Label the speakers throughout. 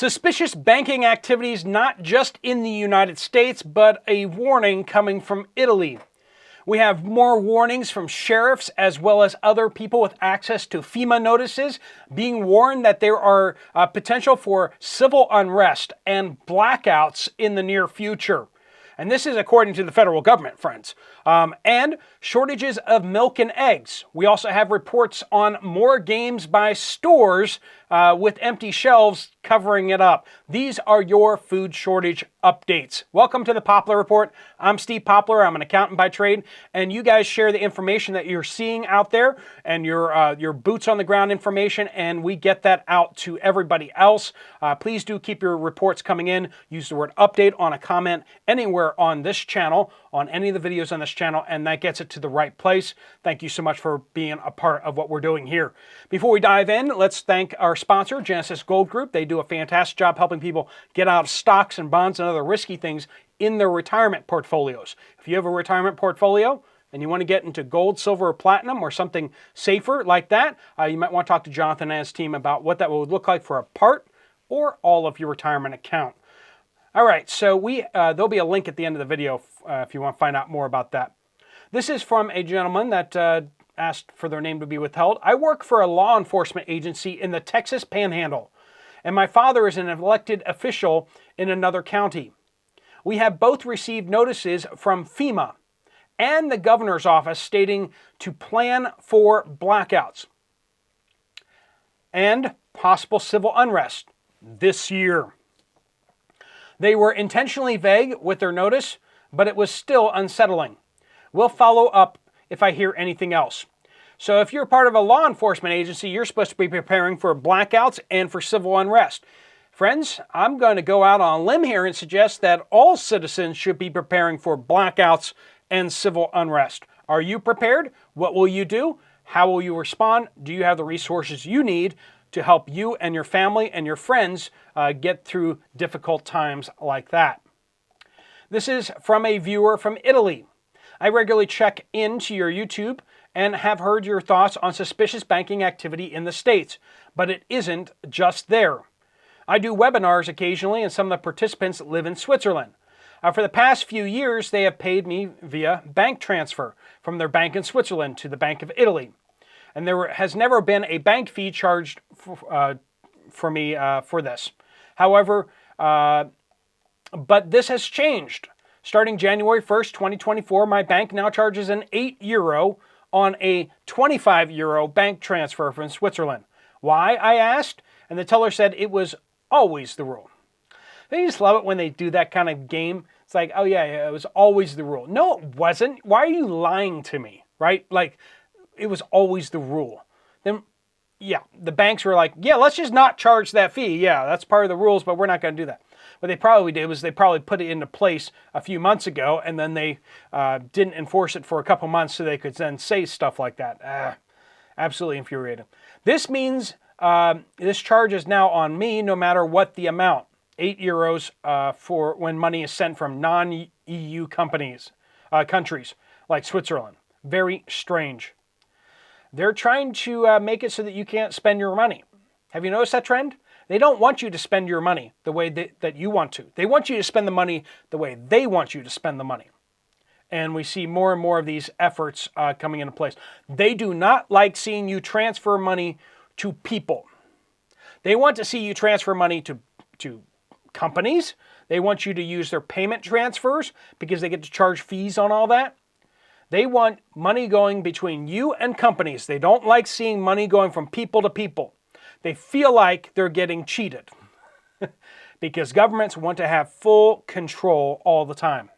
Speaker 1: Suspicious banking activities not just in the United States, but a warning coming from Italy. We have more warnings from sheriffs as well as other people with access to FEMA notices being warned that there are potential for civil unrest and blackouts in the near future. And this is according to the federal government, friends. And shortages of milk and eggs. We also have reports on more games by stores with empty shelves covering it up. These are your food shortage updates. Welcome to the Poplar Report. I'm Steve Poplar. I'm an accountant by trade. And you guys share the information that you're seeing out there and your boots on the ground information, and we get that out to everybody else. Please do keep your reports coming in. Use the word update on a comment anywhere on this channel, on any of the videos on this channel, and that gets it to the right place. Thank you so much for being a part of what we're doing here. Before we dive in, let's thank our sponsor, Genesis Gold Group. They do a fantastic job helping people get out of stocks and bonds and other risky things in their retirement portfolios. If you have a retirement portfolio and you want to get into gold, silver, or platinum, or something safer like that, you might want to talk to Jonathan and his team about what that would look like for a part or all of your retirement account. All right, so there'll be a link at the end of the video if you want to find out more about that. This is from a gentleman that asked for their name to be withheld. I work for a law enforcement agency in the Texas Panhandle, and my father is an elected official in another county. We have both received notices from FEMA and the governor's office stating to plan for blackouts and possible civil unrest this year. They were intentionally vague with their notice, but it was still unsettling. We'll follow up if I hear anything else. So if you're part of a law enforcement agency, you're supposed to be preparing for blackouts and for civil unrest. Friends, I'm going to go out on a limb here and suggest that all citizens should be preparing for blackouts and civil unrest. Are you prepared? What will you do? How will you respond? Do you have the resources you need to help you and your family and your friends get through difficult times like that? This is from a viewer from Italy. I regularly check into your YouTube and have heard your thoughts on suspicious banking activity in the States, but it isn't just there. I do webinars occasionally, and some of the participants live in Switzerland. For the past few years, they have paid me via bank transfer from their bank in Switzerland to the Bank of Italy. And there has never been a bank fee charged for me for this. However, but this has changed. Starting January 1st, 2024, my bank now charges an €8 on a €25 bank transfer from Switzerland. Why, I asked, and the teller said it was always the rule. They just love it when they do that kind of game. It's like, oh yeah, it was always the rule. No, it wasn't. Why are you lying to me, right? Like, it was always the rule. Then, yeah, the banks were like, yeah, let's just not charge that fee. Yeah, that's part of the rules, but we're not going to do that. What they probably did was they probably put it into place a few months ago, and then they didn't enforce it for a couple months so they could then say stuff like that. Absolutely infuriating. This means this charge is now on me no matter what the amount. €8 for when money is sent from non-EU countries like Switzerland. Very strange. They're trying to make it so that you can't spend your money. Have you noticed that trend? They don't want you to spend your money the way that you want to. They want you to spend the money the way they want you to spend the money. And we see more and more of these efforts coming into place. They do not like seeing you transfer money to people. They want to see you transfer money to companies. They want you to use their payment transfers because they get to charge fees on all that. They want money going between you and companies. They don't like seeing money going from people to people. They feel like they're getting cheated because governments want to have full control all the time.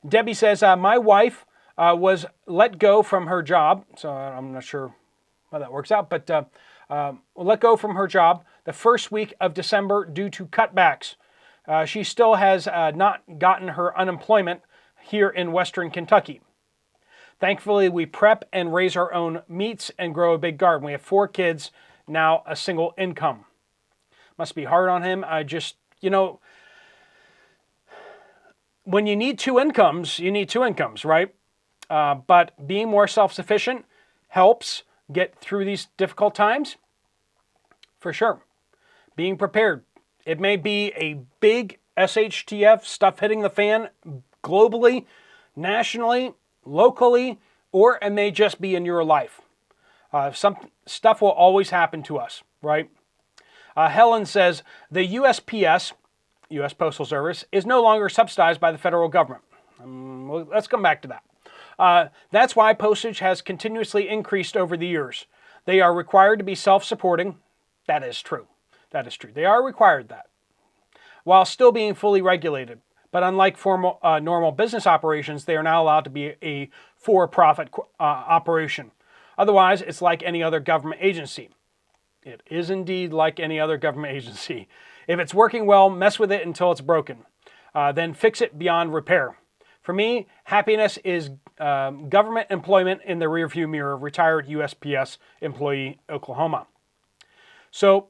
Speaker 1: Debbie says, my wife was let go from her job. So I'm not sure how that works out, but let go from her job the first week of December due to cutbacks. She still has not gotten her unemployment here in Western Kentucky. Thankfully, we prep and raise our own meats and grow a big garden. We have 4 kids, now a single income. Must be hard on him. When you need 2 incomes, you need 2 incomes, right? But being more self-sufficient helps get through these difficult times, for sure. Being prepared It may be a big SHTF, stuff hitting the fan globally, nationally, locally, or it may just be in your life. Some stuff will always happen to us, right? Helen says, the USPS, U.S. Postal Service, is no longer subsidized by the federal government. Well, let's come back to that. That's why postage has continuously increased over the years. They are required to be self-supporting. That is true. That is true. They are required that, while still being fully regulated. But unlike normal business operations, they are not allowed to be a for-profit operation. Otherwise, it's like any other government agency. It is indeed like any other government agency. If it's working well, mess with it until it's broken. Then fix it beyond repair. For me, happiness is government employment in the rearview mirror, retired USPS employee, Oklahoma. So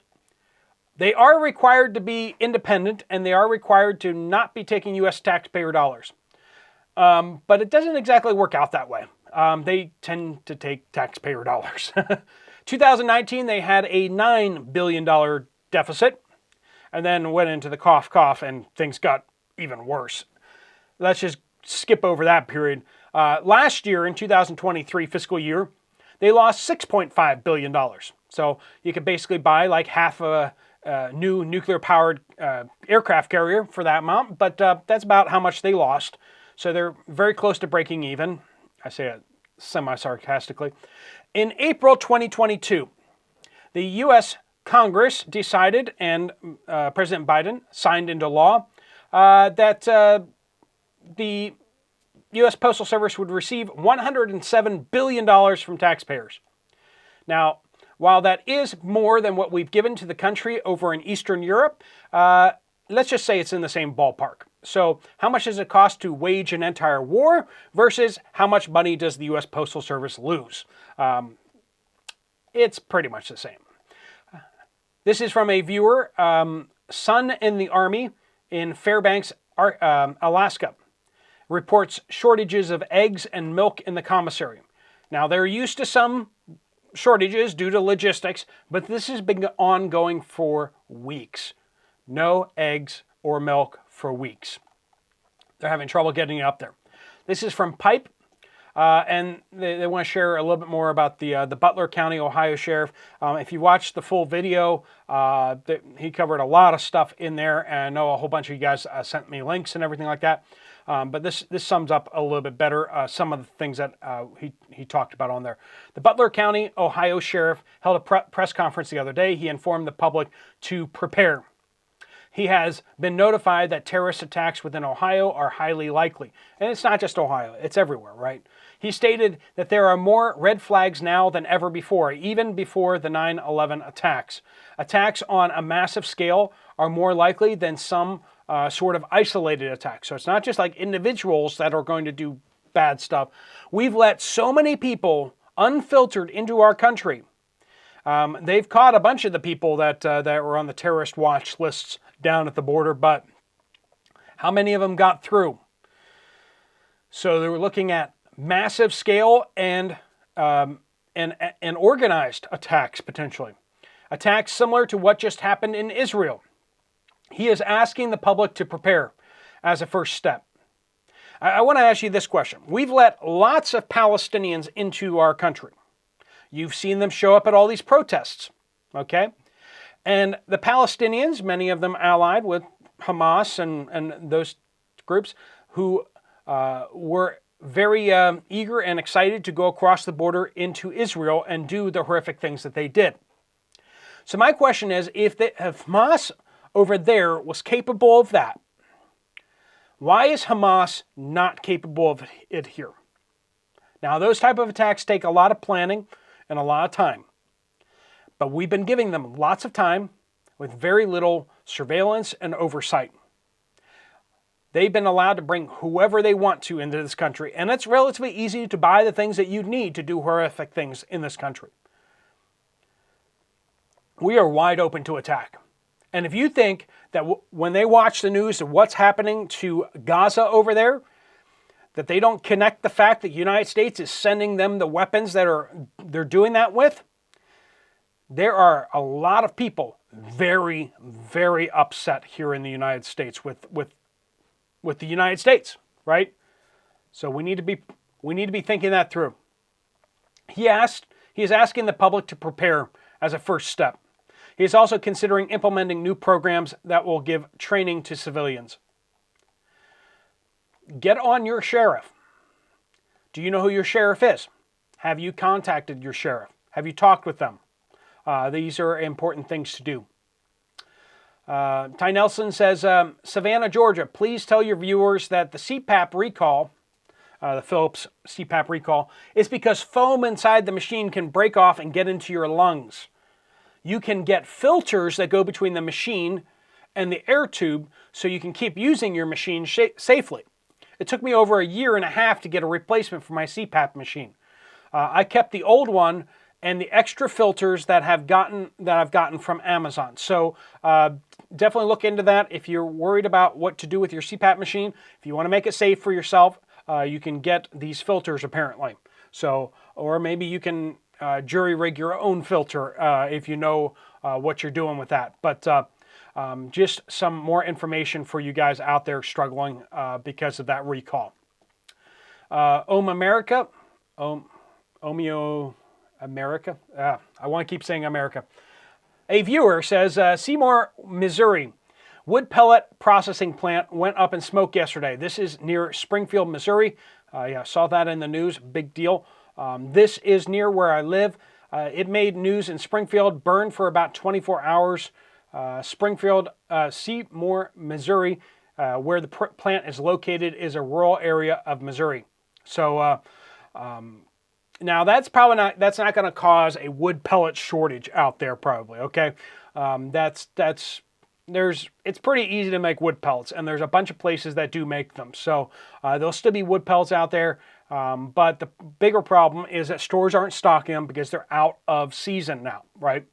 Speaker 1: they are required to be independent, and they are required to not be taking U.S. taxpayer dollars. But it doesn't exactly work out that way. They tend to take taxpayer dollars. 2019, they had a $9 billion deficit, and then went into the cough, and things got even worse. Let's just skip over that period. Last year, in 2023 fiscal year, they lost $6.5 billion. So you could basically buy like half a new nuclear-powered aircraft carrier for that amount, but that's about how much they lost. So they're very close to breaking even. I say it semi-sarcastically. In April 2022, the U.S. Congress decided, and President Biden signed into law, that the U.S. Postal Service would receive $107 billion from taxpayers. Now, while that is more than what we've given to the country over in Eastern Europe, let's just say it's in the same ballpark. So how much does it cost to wage an entire war versus how much money does the U.S. Postal Service lose? It's pretty much the same. This is from a viewer, Son in the Army in Fairbanks, Alaska. Reports shortages of eggs and milk in the commissary. Now, they're used to some shortages due to logistics, but this has been ongoing for weeks. No eggs or milk for weeks. They're having trouble getting it up there. This is from Pipe, and they want to share a little bit more about the Butler County, Ohio Sheriff. If you watched the full video, he covered a lot of stuff in there, and I know a whole bunch of you guys sent me links and everything like that. But this sums up a little bit better some of the things that he talked about on there. The Butler County, Ohio Sheriff held a press conference the other day. He informed the public to prepare. He has been notified that terrorist attacks within Ohio are highly likely. And it's not just Ohio, it's everywhere, right? He stated that there are more red flags now than ever before, even before the 9/11 attacks. Attacks on a massive scale are more likely than some sort of isolated attacks. So it's not just like individuals that are going to do bad stuff. We've let so many people unfiltered into our country. They've caught a bunch of the people that were on the terrorist watch lists down at the border, but how many of them got through? So they were looking at massive scale and organized attacks potentially. Attacks similar to what just happened in Israel. He is asking the public to prepare as a first step. I want to ask you this question. We've let lots of Palestinians into our country. You've seen them show up at all these protests, okay? And the Palestinians, many of them allied with Hamas and those groups who were very eager and excited to go across the border into Israel and do the horrific things that they did. So my question is, if Hamas over there was capable of that, why is Hamas not capable of it here? Now, those type of attacks take a lot of planning and a lot of time. But we've been giving them lots of time with very little surveillance and oversight. They've been allowed to bring whoever they want to into this country, and it's relatively easy to buy the things that you need to do horrific things in this country. We are wide open to attack. And if you think that when they watch the news of what's happening to Gaza over there, that they don't connect the fact that the United States is sending them the weapons that they're doing that with, there are a lot of people very, very upset here in the United States with the United States, right? So we need to be thinking that through. He is asking the public to prepare as a first step. He is also considering implementing new programs that will give training to civilians. Get on your sheriff. Do you know who your sheriff is? Have you contacted your sheriff? Have you talked with them? These are important things to do. Ty Nelson says, Savannah, Georgia, please tell your viewers that the CPAP recall, the Philips CPAP recall, is because foam inside the machine can break off and get into your lungs. You can get filters that go between the machine and the air tube so you can keep using your machine safely. It took me over 1.5 years to get a replacement for my CPAP machine. I kept the old one and the extra filters that I've gotten from Amazon. So definitely look into that if you're worried about what to do with your CPAP machine. If you want to make it safe for yourself, you can get these filters apparently. So, or maybe you can jury rig your own filter if you know what you're doing with that. But just some more information for you guys out there struggling because of that recall. Omeo America. I want to keep saying America. A viewer says, Seymour, Missouri. Wood pellet processing plant went up in smoke yesterday. This is near Springfield, Missouri. Yeah, saw that in the news. Big deal. This is near where I live. It made news in Springfield, burned for about 24 hours. Springfield, Seymour, Missouri, where the plant is located, is a rural area of Missouri. So now that's not going to cause a wood pellet shortage out there, probably. Okay, it's pretty easy to make wood pellets, and there's a bunch of places that do make them. So there'll still be wood pellets out there, but the bigger problem is that stores aren't stocking them because they're out of season now, right?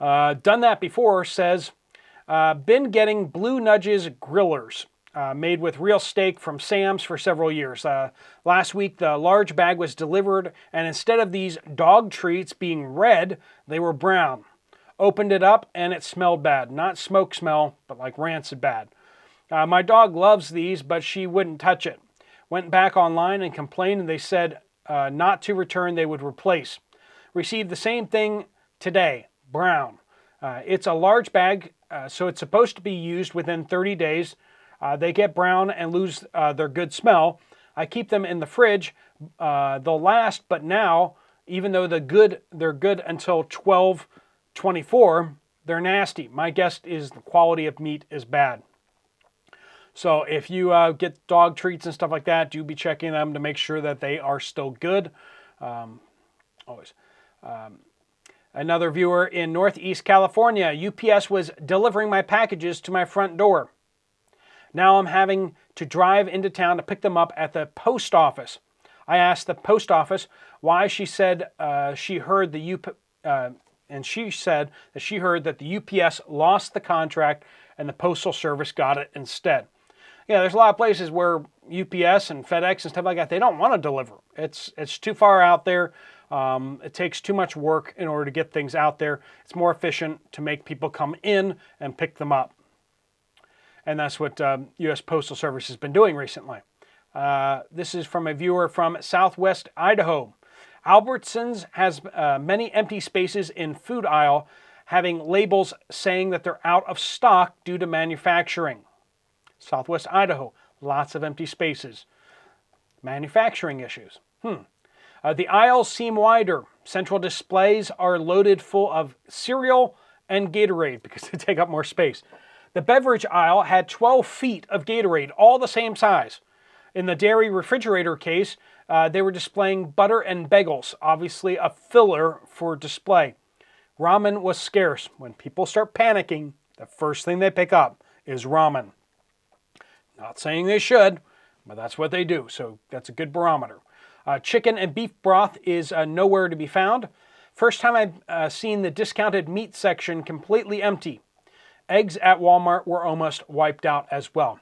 Speaker 1: Done that before says, been getting Blue Nudges grillers made with real steak from Sam's for several years. Last week, the large bag was delivered, and instead of these dog treats being red, they were brown. Opened it up, and it smelled bad. Not smoke smell, but like rancid bad. My dog loves these, but she wouldn't touch it. Went back online and complained, and they said not to return, they would replace. Received the same thing today, brown. It's a large bag, so it's supposed to be used within 30 days. They get brown and lose their good smell. I keep them in the fridge. They'll last, but now, even though they're good until 12/24, they're nasty. My guess is the quality of meat is bad. So if you get dog treats and stuff like that, do be checking them to make sure that they are still good. Always. Another viewer in Northeast California, UPS was delivering my packages to my front door. Now I'm having to drive into town to pick them up at the post office. I asked the post office why. She said she heard that the UPS lost the contract and the Postal Service got it instead. Yeah, there's a lot of places where UPS and FedEx and stuff like that, they don't want to deliver. It's too far out there. It takes too much work in order to get things out there. It's more efficient to make people come in and pick them up. And that's what U.S. Postal Service has been doing recently. This is from a viewer from Southwest Idaho. Albertsons has many empty spaces in food aisle, having labels saying that they're out of stock due to manufacturing. Southwest Idaho, lots of empty spaces. Manufacturing issues. The aisles seem wider. Central displays are loaded full of cereal and Gatorade because they take up more space. The beverage aisle had 12 feet of Gatorade, all the same size. In the dairy refrigerator case, they were displaying butter and bagels, obviously a filler for display. Ramen was scarce. When people start panicking, the first thing they pick up is ramen. Not saying they should, but that's what they do, so that's a good barometer. Chicken and beef broth is nowhere to be found. First time I've seen the discounted meat section completely empty. Eggs at Walmart were almost wiped out as well.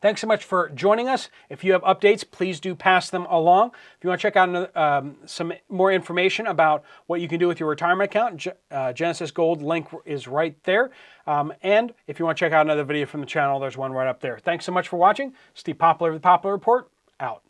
Speaker 1: Thanks so much for joining us. If you have updates, please do pass them along. If you want to check out some more information about what you can do with your retirement account, Genesis Gold link is right there. And if you want to check out another video from the channel, there's one right up there. Thanks so much for watching. Steve Poplar of the Poplar Report, out.